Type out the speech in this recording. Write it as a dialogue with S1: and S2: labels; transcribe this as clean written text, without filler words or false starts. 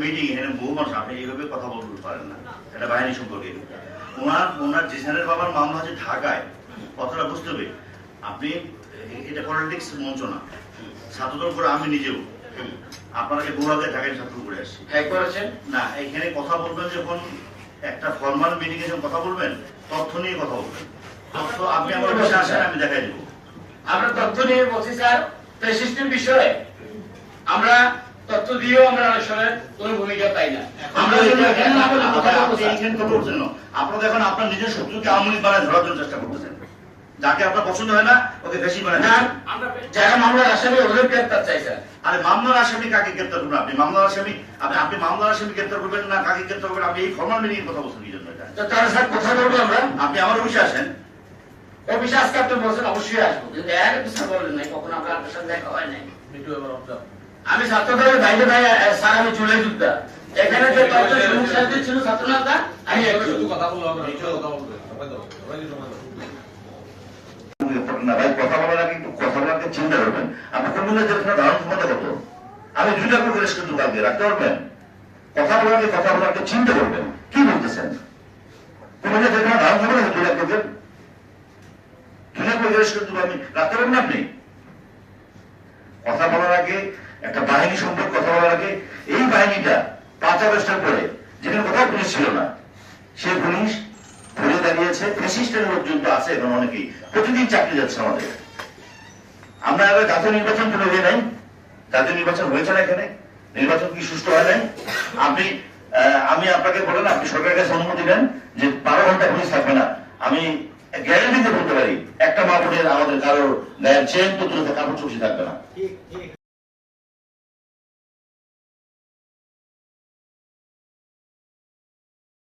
S1: Meeting, এখানে বহু মানুষ, আপনি এইভাবে কথা বলতে পারেন না, এটা বাহিনী সম্পর্কে। ওনার জিসানের বাবার মামলা হচ্ছে ঢাকায়, কথাটা বুঝতে হবে। আপনি এটা পলিটিক্স মঞ্চ না, ছাত্রদের উপরে আমি নিজেও আপনাকে বহু আগে ঢাকায় ছাত্র করে আসছি
S2: করেছেন
S1: না। এখানে কথা বলবেন যখন একটা ফর্মাল মিটিং এ যখন কথা বলবেন, তথ্য নিয়ে কথা বলবেন। তথ্য আপনি আমার কাছে আসেন, আমি দেখাই দেবো।
S2: আমরা তথ্য নিয়ে বলছি স্যার, সিস্টেম বিষয়ে আমরা তথ্য দিয়েও আমরা আসলে কোনো ভূমিকা পাই না। আমরা
S1: আপনারা দেখুন আপনার নিজের শত্রুকে আওয়ামী লীগ বানায় ধরার জন্য চেষ্টা করতেছেন, যাকে আপনার পছন্দ হয় না ওকে বেশি বানায়।
S2: যারা মামলার আসামি ওদের গ্রেপ্তার চাই স্যার।
S1: আরে মামলার আসামি কাকে গ্রেপ্তার করবেন? আপনি মামলার আসামি, আপনি মামলার আসামি গ্রেপ্তার করবেন না কাকে গ্রেপ্তার করবেন? আপনি এই ফর্মাল মিটিং এর কথা বলছেন কি জন্য? এটা
S2: তাহলে স্যার কোথায় বলবো আমরা?
S1: আপনি আমার অফিসে আসেন।
S2: অফিসে আজকে আপনি বলছেন অবশ্যই আসবো, কিন্তু এর কিছু বলেন নাই, কখন আমরা আপনার সাথে দেখা হয় নাই। আমি ছাত্রদের বাইরে বাইরে স্যার, আমি চলে যুদ্ধা এখানে যে তথ্য সমস্যা ছিল ছাত্রনেতা, আমি একটু কথা বলবো।
S1: কথা বলার আগে একটু কথা বলাকে চিন্তা করবেন। আপনি কোন ধারণ ক্ষমতা কত? আমি 2 টাকা করে কিন্তু কালকে রাখতে পারবেন? কথা বলাকে চিন্তা করবেন। কি বলতেছেন? তোমাদের যেখানে ধারণ ক্ষমতা 2 লাখ লোকের 2 লাখ করে কিন্তু আমি রাখতে পারবেন? আপনি কথা বলার আগে একটা বাহিনী সম্পর্কে কথা বলার আগে, এই বাহিনীটা 5 আগস্টের পরে যেখানে কোথাও পুলিশ ছিল না, সে পুলিশ ঘুরে দাঁড়িয়েছে। ফ্যাসিস্টের লোকজন তো আছে এখন অনেকেই, প্রতিদিন চাকরি যাচ্ছে আমাদের। আমরা এবার জাতীয় নির্বাচন তুলে দিয়ে নাই, জাতীয় নির্বাচন হয়েছে না, এখানে নির্বাচন কি সুষ্ঠু হয় নাই? আমি আপনাকে বলেন, আপনি সরকারের কাছে অনুমতি দেন যে 12 ঘন্টা পুলিশ থাকবে না। আমি গ্যারান্টি দিয়ে বলতে পারি, একটা মা বোনের আমাদের কারোর গায়ের চেন তো তুলে কাপড় চুষি থাকবে না।